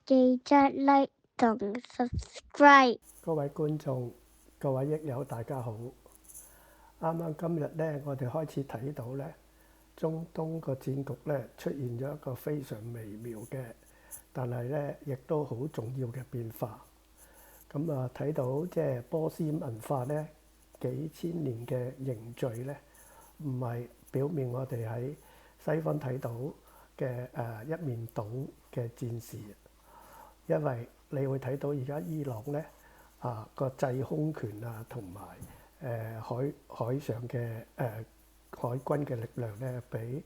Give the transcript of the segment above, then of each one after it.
記得 like 同 subscribe。各位觀眾、各位益友，大家好。啱啱今日咧，我哋開始睇到咧，中東個戰局咧出現咗一個非常微妙嘅，但係咧亦都好重要嘅變化。咁啊，睇到即係波斯文化咧幾千年嘅凝聚咧，唔係表面我哋喺西方睇到嘅一面倒嘅戰事，因為你會睇到而家伊朗咧個制空權啊，同埋海上嘅海軍嘅力量咧，俾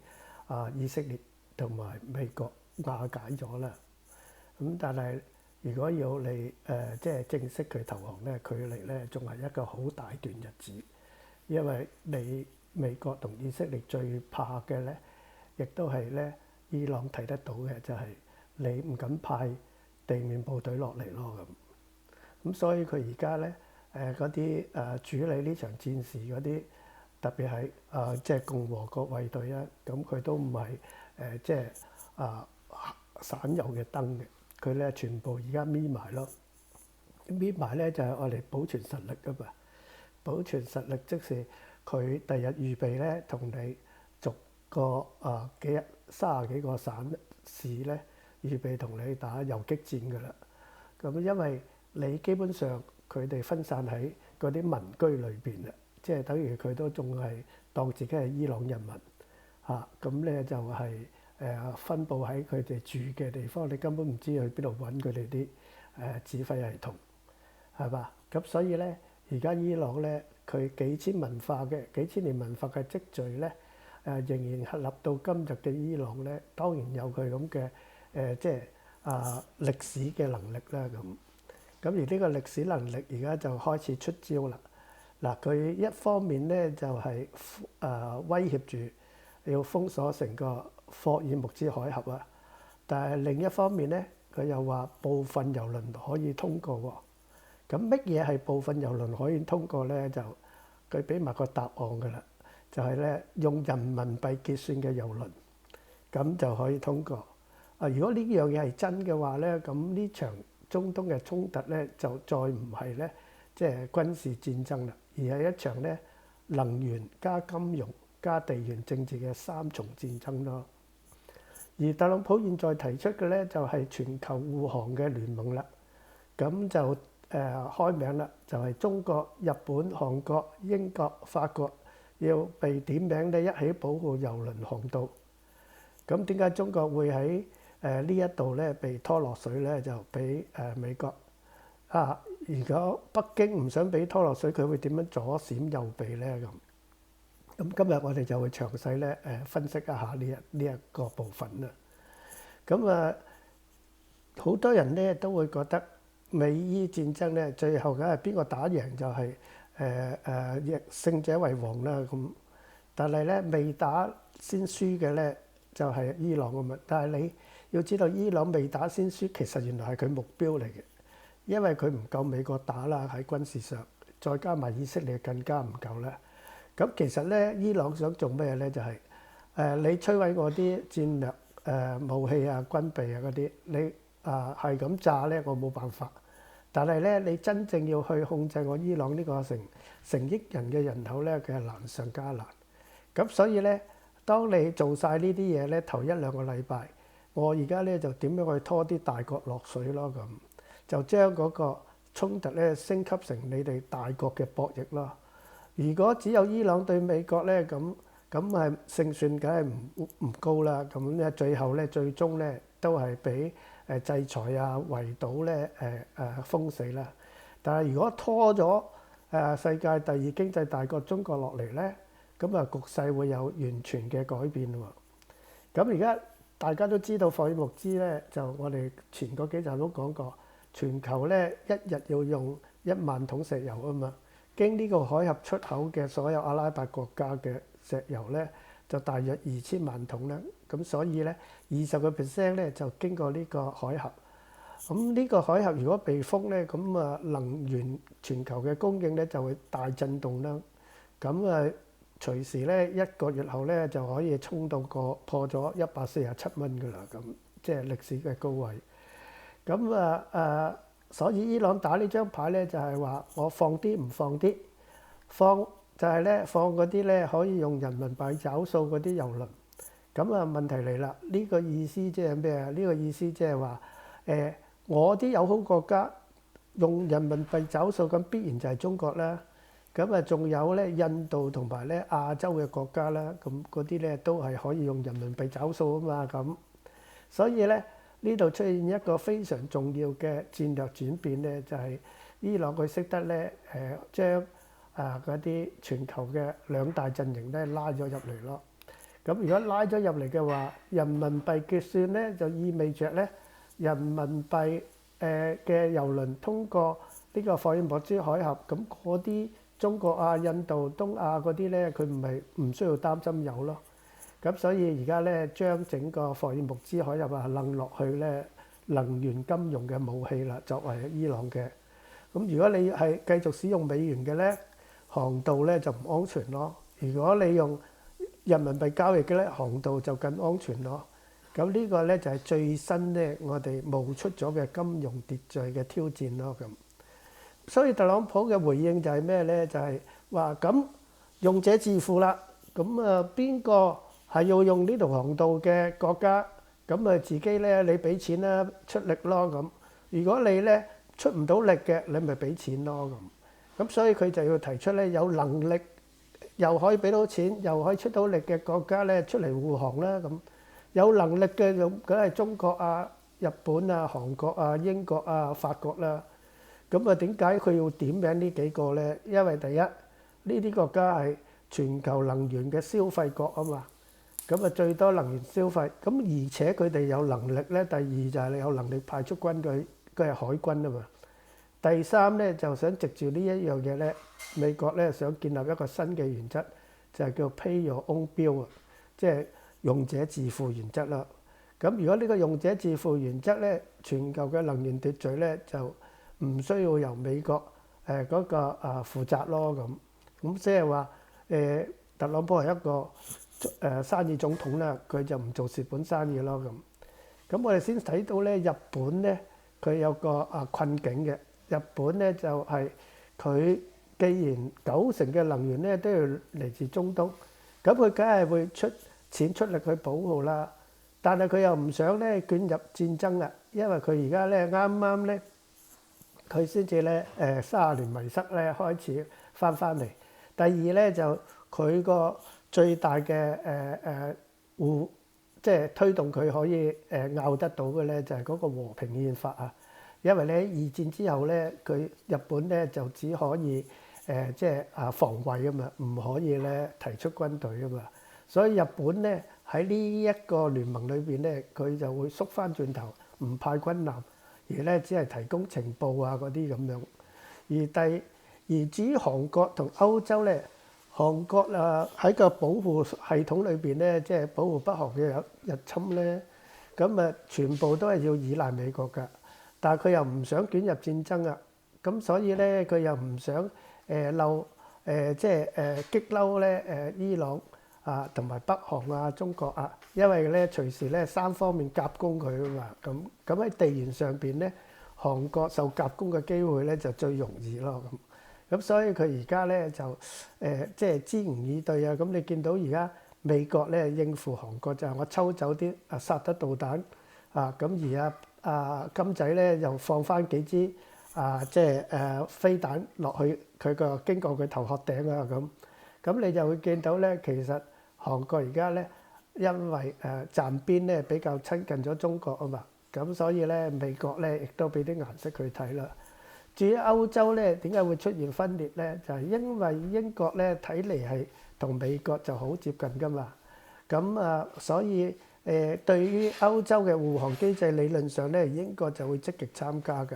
以色列同埋美國瓦解咗啦。咁但係如果要你即係正式佢投降咧，距離咧仲係一個好大段日子，因為你美國同以色列最怕嘅咧，亦都係咧伊朗睇得到嘅，就係你唔敢派地面部隊落嚟咯咁。咁所以佢而家咧嗰啲處理呢場戰事嗰啲，特別係即係共和國衛隊啊，咁佢都唔係即係省油嘅燈嘅，佢咧全部而家搣埋咯，搣埋咧就係愛嚟保存實力噶嘛。保存實力即是佢第日預備咧同你逐個30幾個省市咧預備同你打游擊戰噶啦。咁因為你基本上佢哋分散喺嗰啲民居裏邊啦，即係等於佢都仲係當自己係伊朗人民嚇，咁咧就係分佈喺佢哋住嘅地方，你根本唔知去邊度揾佢哋啲指揮系統，係嘛？咁所以咧，而家伊朗咧，佢幾千年文化嘅積聚咧，仍然屹立到今日嘅伊朗咧，當然有佢咁嘅即係歷史嘅能力啦咁。咁而呢個歷史能力而家就開始出招啦。嗱，佢一方面咧就係威脅住要封鎖成個霍爾木茲海峽啊，但係另一方面咧，佢又話部分郵輪可以通過喎。咁乜嘢係部分郵輪可以通過咧？就佢俾埋個答案㗎啦，就係咧用人民幣結算嘅郵輪，咁就可以通過。如果呢樣嘢係真嘅話咧，咁呢場中東嘅衝突咧就再唔係咧即係軍事戰爭啦，而係一場咧能源加金融加地緣政治嘅3重戰爭咯。而特朗普現在提出嘅咧就係全球護航嘅聯盟啦，咁就開名啦，就係中國、日本、韓國、英國、法國要被點名咧一起保護郵輪航道。咁點解中國會喺呢一度咧被拖落水咧？就俾美國如果北京唔想俾拖落水，佢會點樣左閃右避咧？咁今日我哋就會詳細咧分析一下呢一個部分啦。咁好多人咧都會覺得美伊戰爭咧最後梗係邊個打贏就係勝者為王啦咁。但係咧未打先輸嘅咧就係伊朗啊嘛。但係你要知道伊朗未打先輸，其實原來係佢目標嚟嘅，因為佢唔夠美國打啦喺軍事上，再加埋以色列更加唔夠啦。咁其實咧伊朗想做咩咧？就係你摧毀我啲戰略武器啊、軍備啊嗰啲，你係咁炸咧，我冇辦法。但係咧，你真正要去控制我伊朗呢個成億人嘅人口咧，佢係難上加難。咁所以咧，當你做晒呢啲嘢咧，頭1-2個禮拜，我而家咧就點樣去拖啲大國落水咯咁，就將嗰個衝突咧升級成你哋大國嘅博弈咯。如果只有伊朗對美國咧，咁係勝算梗係唔高啦。咁咧最後咧最終咧都係俾制裁啊、圍堵咧封死啦。但係如果拖咗世界第2經濟大國中國落嚟咧，咁局勢會有完全嘅改變喎。咁而家大家都知道霍爾木茲咧，就我哋前嗰幾集都講過，全球咧一日要用1萬桶石油啊嘛。經呢個海峽出口嘅所有阿拉伯國家嘅石油咧，就大約2000萬桶啦。咁所以咧20% 咧就經過呢個海峽。咁呢個海峽如果被封咧，咁能源全球嘅供應咧就會大震動啦。咁隨時咧1個月後咧就可以衝到破咗147蚊㗎啦。咁即係歷史嘅高位。所以伊朗打呢張牌咧就係話我放啲唔放啲，放就係咧放嗰啲咧可以用人民幣找數嗰啲郵輪。咁問題嚟啦，呢個意思即係咩啊？呢個意思即係話我啲友好國家用人民幣找數，咁必然就係中國啦。咁仲有咧印度同埋咧亞洲嘅國家啦，咁嗰啲咧都係可以用人民幣找數啊嘛。咁所以咧呢度出現一個非常重要嘅戰略轉變咧，就係伊朗佢識得咧將嗰啲全球嘅兩大陣營咧拉咗入嚟咯。咁如果拉咗入嚟嘅話，人民幣結算咧就意味著咧人民幣嘅郵輪通過呢個霍爾木茲海峽，咁嗰啲中國啊、印度、東亞嗰啲咧，佢唔需要擔心有咯。咁所以而家咧將整個霍爾木茲海峽掹落去咧能源金融嘅武器啦，作為伊朗嘅。咁如果你係繼續使用美元嘅咧，航道咧就唔安全咯。如果你用人民幣交易嘅咧，航道就更安全咯。咁呢個咧就係最新咧我哋冒出咗嘅金融秩序嘅挑戰咯。咁所以特朗普嘅回應就係咩咧？就係話咁用者自負啦。咁邊個係要用呢條航道嘅國家？咁自己咧你俾錢啦，出力咯咁。如果你咧出唔到力嘅，你咪俾錢咯咁。咁所以佢就要提出咧有能力又可以俾到錢又可以出到力嘅國家咧出嚟護航啦咁。有能力嘅就梗係中國啊、日本啊、韓國啊、英國啊、法國啦。咁點解佢要點名呢幾個咧？因為第一呢啲國家係全球能源嘅消費國啊嘛。咁最多能源消費。咁而且佢哋有能力咧。第二就係你有能力派出軍隊，佢係海軍啊嘛。第三咧就想藉住呢一樣嘢咧，美國咧想建立一個新嘅原則，就係叫 Pay Your Own Bill 啊，即係用者自負原則啦。咁如果呢個用者自負原則咧，全球嘅能源秩序咧就唔需要由美國嗰個負責咯咁。咁即係話特朗普係一個生意總統啦，佢就唔做蝕本生意咯咁。咁我哋先睇到咧，日本咧佢有個困境嘅。日本咧就係佢既然90%嘅能源咧都要嚟自中東，咁佢梗係會出錢出力去保護啦。但係佢又唔想咧捲入戰爭啊，因為佢而家咧啱啱咧佢先至咧30年迷失咧開始翻嚟。第二咧就佢個最大嘅即係推動佢可以拗得到嘅咧就係嗰個和平憲法啊。因為咧二戰之後咧，佢日本咧就只可以即係防衛啊嘛，唔可以咧提出軍隊啊嘛。所以日本咧喺呢一個聯盟裏邊咧，佢就會縮翻轉頭，唔派軍艦，而咧只係提供情報啊嗰啲咁樣。而至於韓國同歐洲咧，韓國喺個保護系統裏邊咧，即係保護北韓嘅入侵咧，咁全部都係要依賴美國㗎。但係佢又唔想捲入戰爭啊，咁所以咧佢又唔想即係激嬲咧伊朗啊同埋北韓啊、中國啊，因為咧隨時咧三方面夾攻佢啊嘛，咁喺地緣上邊咧，韓國受夾攻嘅機會咧就最容易咯咁所以佢而家咧就即係支吾以對啊。咁你見到而家美國咧應付韓國就係我抽走啲薩德導彈啊，咁而金仔咧又放翻幾支即係飛彈落去佢個經過佢頭殼頂啊咁你就會見到咧，其實韓國而家咧因為站邊咧比較親近咗中國啊嘛，咁所以咧美國咧亦都俾啲顏色佢睇啦。至於歐洲咧點解會出現分裂咧？就係因為英國咧睇嚟係同美國就好接近噶嘛，咁所以對於歐洲嘅護航機制理論上咧，英國就會積極參加㗎。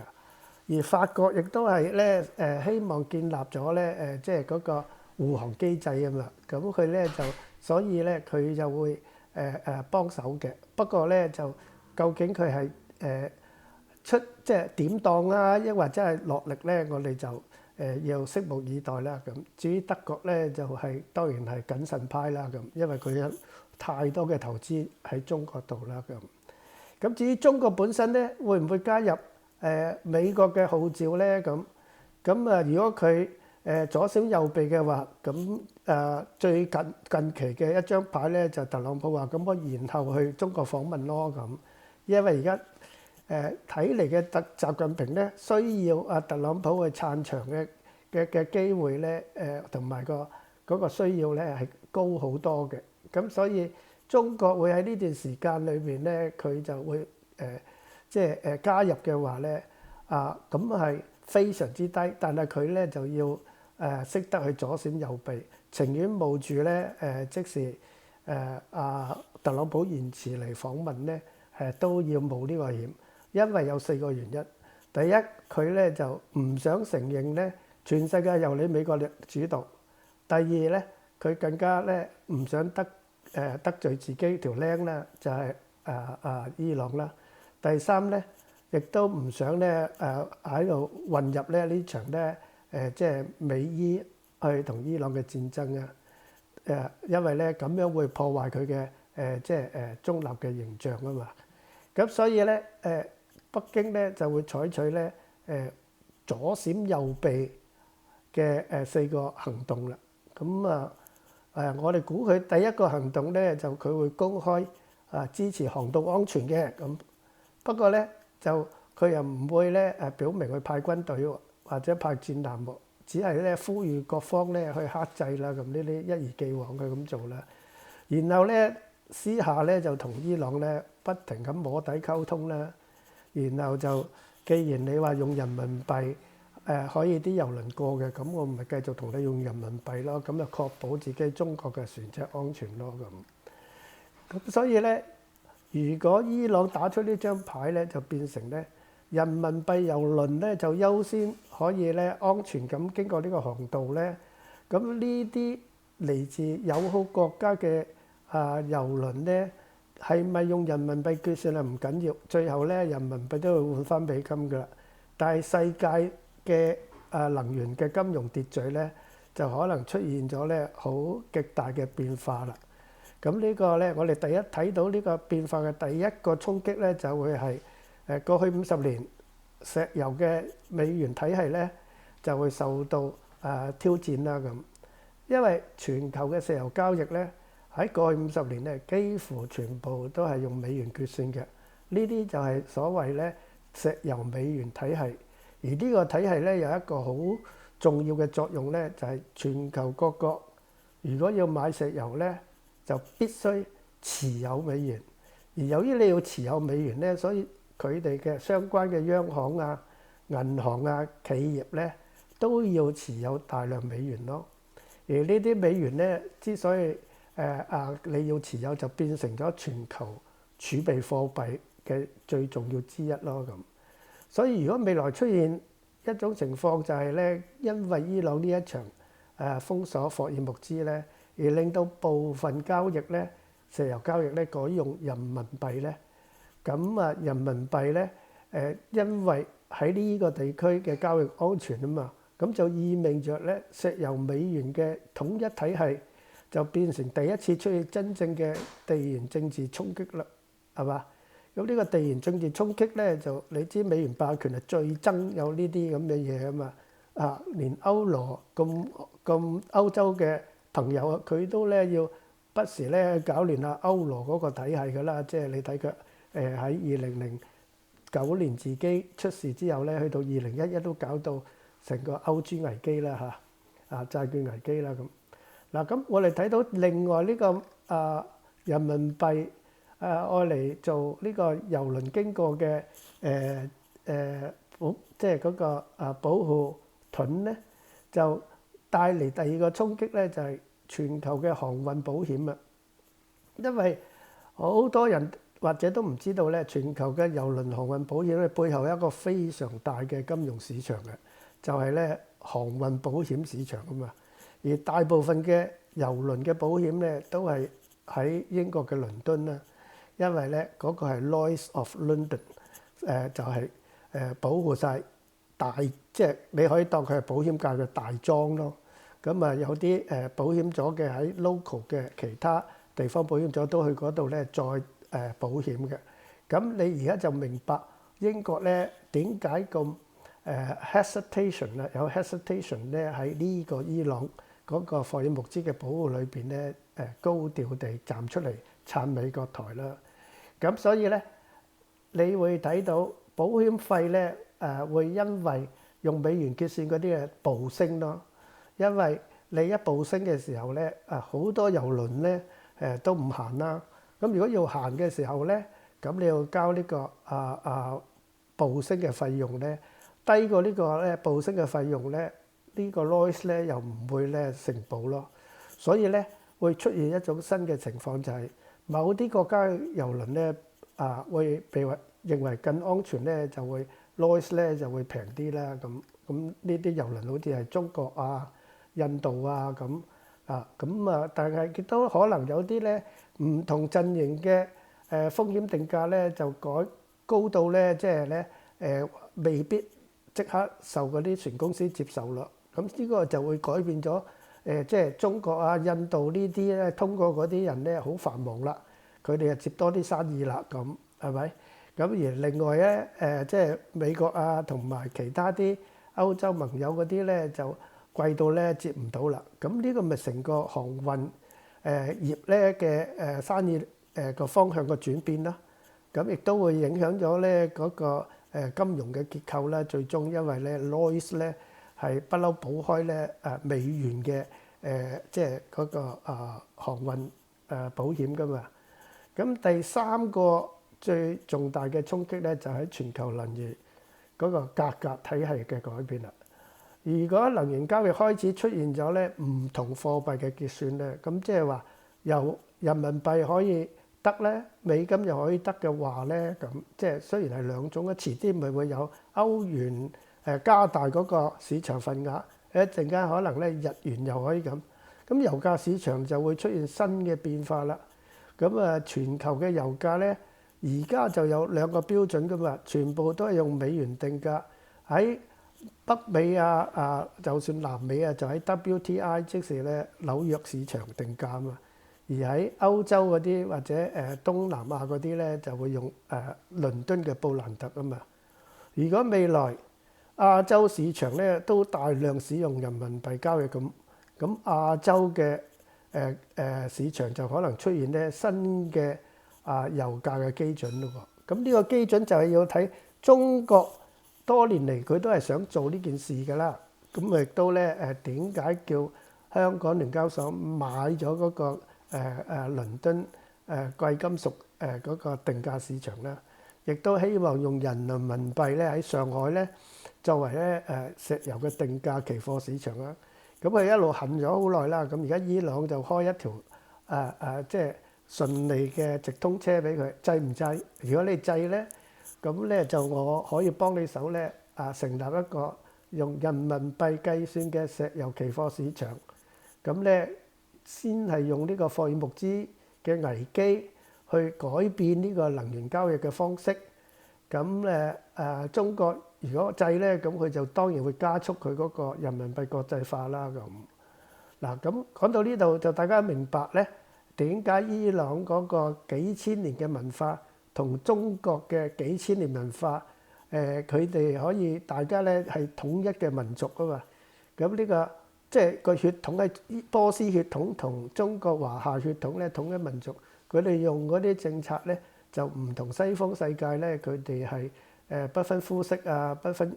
而法國亦都係咧希望建立咗咧即係嗰個護航機制啊嘛。咁佢咧就所以咧佢就會幫手嘅。不過咧就究竟佢係即係點當啊，抑或真係落力咧，我哋就要拭目以待啦。咁至於德國咧就當然係謹慎派啦咁，因為佢有太多嘅投資喺中國度啦咁。至於中國本身咧會唔會加入美國嘅號召咧？咁如果佢左閃右避嘅話，咁最近期嘅一張牌咧就特朗普話：咁我然後去中國訪問咯咁。因為而家睇嚟嘅習近平咧需要阿特朗普去撐場嘅機會咧，同埋嗰個需要咧係高好多嘅。咁所以中國會喺呢段時間裏邊咧，佢就會加入嘅話咧，咁係非常之低，但係佢咧就要識得去左閃右避，情願冒住咧即時特朗普延遲嚟訪問咧，都要冒呢個險，因為有4個原因。第一，佢咧就唔想承認咧全世界由你美國主導；第二咧，佢更加咧唔想得罪自己條僆啦，就係伊朗啦。第三咧，亦都唔想咧喺度混入咧呢場咧即係美伊去同伊朗嘅戰爭啊！因為咧咁樣會破壞佢嘅中立嘅形象啊嘛。咁所以咧北京咧就會採取咧左閃右避嘅4個行動啦。咁我哋估佢第一個行動咧就佢會公開支持航道安全嘅咁。不過咧就佢又唔會咧表明去派軍隊或者派戰艦喎，只係咧呼籲各方咧去克制啦。咁呢啲一如既往佢咁做啦。然後咧私下咧就同伊朗咧不停咁摸底溝通啦。然後就既然你話用人民幣可以啲郵輪過嘅，咁我咪繼續同你用人民幣咯。咁就確保自己中國嘅船隻安全咯。咁所以咧，如果伊朗打出呢張牌咧，就變成咧人民幣郵輪咧就優先可以咧安全咁經過呢個航道咧。咁呢啲嚟自友好國家嘅郵輪咧，係咪用人民幣結算啊？唔緊要，最後咧人民幣都會換翻美金㗎啦。但係世界嘅能源嘅金融秩序咧，就可能出現咗咧好極大嘅變化啦。咁呢個咧，我哋第一睇到呢個變化嘅第一個衝擊咧，就會係過去50年石油嘅美元體系咧就會受到挑戰啦咁。因為全球嘅石油交易咧喺過去50年咧幾乎全部都係用美元結算嘅。呢啲就係所謂咧石油美元體系。而呢個體系咧有一個好重要嘅作用咧，就係全球各國如果要買石油咧，就必須持有美元。而由於你要持有美元咧，所以佢哋嘅相關嘅央行啊、銀行啊、企業咧都要持有大量美元咯。而呢啲美元咧之所以你要持有，就變成咗全球儲備貨幣嘅最重要之一咯咁。所以如果未來出現一種情況，就係咧，因為伊朗呢一場封鎖霍爾木茲咧，而令到部分交易咧，石油交易咧改用人民幣咧，咁人民幣咧因為喺呢個地區嘅交易安全啊嘛，咁就意味著咧石油美元嘅統一體系就變成第一次出現真正嘅地緣政治衝擊啦，係嘛？咁呢個地緣政治衝擊咧，就你知美元霸權係最憎有呢啲咁嘅嘢啊嘛。連歐羅咁歐洲嘅朋友啊，佢都咧要不時咧搞亂下歐羅嗰個體系㗎啦。即係你睇佢喺2009年自己出事之後咧，去到2011都搞到成個歐豬危機啦債券危機啦咁。嗱咁我哋睇到另外呢個人民幣愛嚟做呢個郵輪經過嘅即係嗰個保護盾咧，就帶嚟第二個衝擊咧，就係全球嘅航運保險啊。因為好多人或者都唔知道咧，全球嘅郵輪航運保險咧背後有一個非常大嘅金融市場嘅，就係咧航運保險市場啊嘛。而大部分嘅郵輪嘅保險咧都係喺英國嘅倫敦啦。因為咧嗰個係 Lloyd's of London，就係保護晒大，即係你可以當佢係保險界嘅大莊咯。咁有啲保險咗嘅喺 local 嘅其他地方保險咗都去嗰度咧再保險嘅。咁你而家就明白英國咧點解咁hesitation 啦，有 hesitation 咧喺呢個伊朗嗰個霍爾木茲嘅保護裏邊咧高調地站出嚟撐美國台啦。咁所以咧，你會睇到保險費咧會因為用美元結算嗰啲嘅暴升咯，因為你一暴升嘅時候咧好多郵輪咧都唔行啦。咁如果要行嘅時候咧，咁你要交呢個暴升嘅費用咧，低過呢個咧暴升嘅費用咧，呢個 Lloyd's 咧又唔會咧承保咯。所以咧會出現一種新嘅情況，就係某啲國家郵輪咧會被認為更安全咧，就會 Lloyd's 咧就會平啲啦。咁呢啲郵輪好似係中國啊、印度啊咁但係亦都可能有啲咧唔同陣營嘅風險定價咧就改高到咧，即係咧未必即刻受嗰啲船公司接受咯。咁呢個就會改變咗即係中國啊、印度呢啲咧，通過嗰啲人咧好繁忙啦，佢哋就接多啲生意啦，咁係咪？咁而另外咧即係美國啊同埋其他啲歐洲盟友嗰啲咧就貴到咧接唔到啦。咁呢個咪成個航運業咧嘅生意個方向個轉變啦。咁亦都會影響咗咧嗰個金融嘅結構啦。最終因為咧 Lloyd's 咧係不嬲保開咧美元嘅即係嗰個航運保險噶嘛。咁第三個最重大嘅衝擊咧就喺全球能源嗰個價格體系嘅改變啦。如果能源交易開始出現咗咧唔同貨幣嘅結算咧，咁即係話由人民幣可以得咧，美金又可以得嘅話咧，咁即係雖然係兩種啊，遲啲咪會有歐元加大嗰個市場份額，一陣間可能咧日元又可以咁，咁油價市場就會出現新嘅變化啦。咁全球嘅油價咧而家就有兩個標準噶嘛，全部都係用美元定價。喺北美就算南美就喺 WTI 即是咧紐約市場定價嘛。而喺歐洲嗰啲或者東南亞嗰啲咧就會用倫敦嘅布蘭特啊嘛。如果未來亞洲市場咧都大量使用人民幣交易咁亞洲嘅市場就可能出現咧新嘅油價嘅基準咯喎。咁呢個基準就係要睇中國多年嚟佢都係想做呢件事㗎啦。咁亦都咧點解叫香港聯交所買咗嗰個倫敦貴金屬嗰個定價市場咧，亦都希望用人民幣咧喺上海咧作為咧石油嘅定價期貨市場啦。咁佢一路行咗好耐啦。咁而家伊朗就開一條即係順利嘅直通車俾佢，制唔制？如果你制咧，咁咧就我可以幫你手咧成立一個用人民幣計算嘅石油期貨市場。咁咧先係用呢個霍爾木茲嘅危機去改變呢個能源交易嘅方式。咁中國如果制咧，咁佢就當然會加速佢嗰個人民幣國際化啦。咁講到呢度就大家明白咧點解伊朗嗰個幾千年嘅文化同中國嘅幾千年文化佢哋可以大家咧係統一嘅民族啊嘛。咁呢個即係個血統係波斯血統同中國華夏血統咧統一民族，佢哋用嗰啲政策咧就唔同西方世界咧，佢哋係不分膚色啊，不分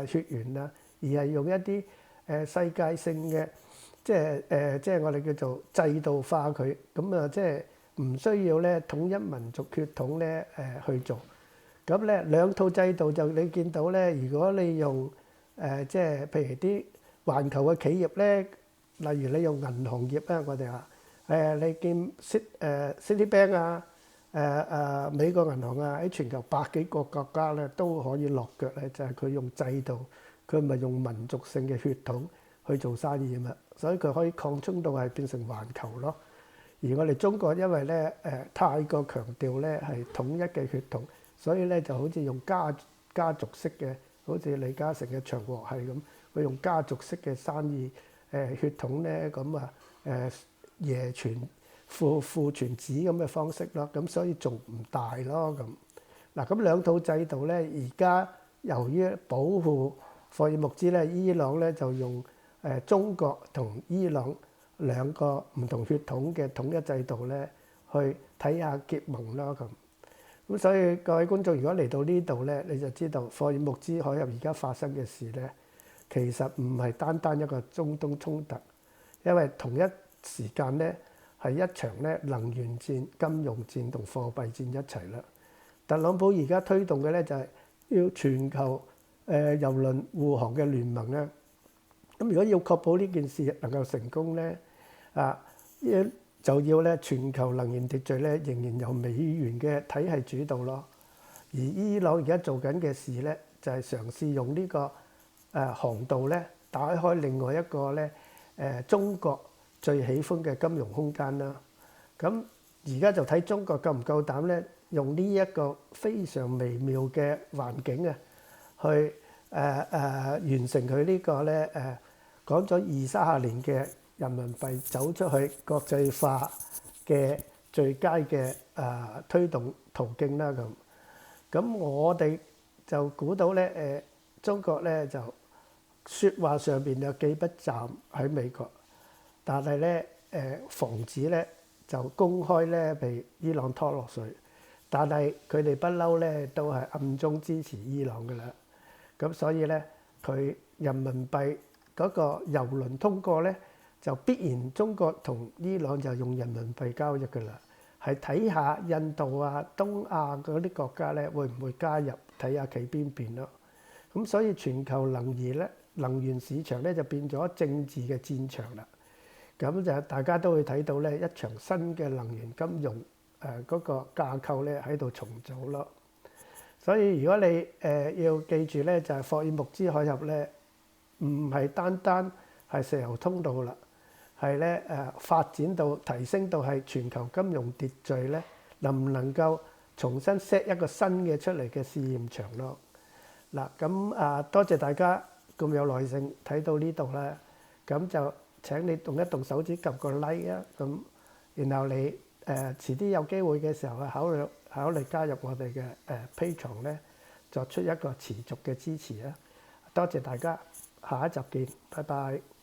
血緣啊，而係用一啲世界性嘅即係我哋叫做制度化佢。咁即係唔需要咧統一民族血統咧去做。咁咧兩套制度就你見到咧，如果你用即係譬如啲環球嘅企業咧，例如你用銀行業咧，我哋話你見Citibank 美國銀行喺全球百幾個國家咧都可以落腳咧，就係佢用制度，佢唔係用民族性嘅血統去做生意啊嘛，所以佢可以擴充到係變成環球咯。而我哋中國因為咧太過強調咧係統一嘅血統，所以咧就好似用家族式嘅，好似李嘉誠嘅長和系咁，佢用家族式嘅生意血統咧咁爺傳父傳子咁嘅方式咯。咁所以仲唔大咯咁嗱，咁兩套制度咧，而家由於保護霍爾木茲咧，伊朗咧就用中國同伊朗兩個唔同血統嘅統一制度咧，去睇下結盟啦咁。咁所以各位觀眾，如果嚟到呢度咧，你就知道霍爾木茲海峽而家發生嘅事咧，其實唔係單單一個中東衝突，因為同一時間咧係一場咧能源戰、金融戰同貨幣戰一齊啦。特朗普而家推動嘅咧就係要全球郵輪護航嘅聯盟咧。咁如果要確保呢件事能夠成功咧，就要咧全球能源秩序咧仍然由美元嘅體系主導咯。而伊朗而家做緊嘅事咧，就係嘗試用呢個航道咧打開另外一個咧中國最喜歡嘅金融空間啦。咁而家就睇中國夠唔夠膽咧，用呢一個非常微妙嘅環境啊，去完成佢呢個咧講咗20-30年嘅人民幣走出去國際化嘅最佳嘅推動途徑啦咁。咁我哋就估到咧中國咧就説話上邊有幾不站喺美國，但係咧防止咧就公開咧被伊朗拖落水，但係佢哋不嬲咧都係暗中支持伊朗㗎啦。咁所以咧佢人民幣嗰個郵輪通過咧，就必然中國同伊朗就用人民幣交易㗎啦。係睇下印度啊、東亞嗰啲國家咧會唔會加入，睇下企邊邊咯。咁所以全球能源市場咧就變咗政治嘅戰場啦。咁就大家都會睇到咧一場新嘅能源金融嗰個架構咧喺度重組咯。所以如果你要記住咧，就係霍爾木茲海峽咧，唔係單單係石油通道啦，係咧發展到提升到係全球金融秩序咧，能唔能夠重新 set 一個新嘅出嚟嘅試驗場咯？嗱，咁多謝大家咁有耐性睇到呢度啦，咁就請你動一動手指撳個 like 啊，咁然後你遲啲有機會嘅時候啊，考慮加入我哋嘅Patreon咧，作出一個持續嘅支持啊！多謝大家，下一集見，拜拜。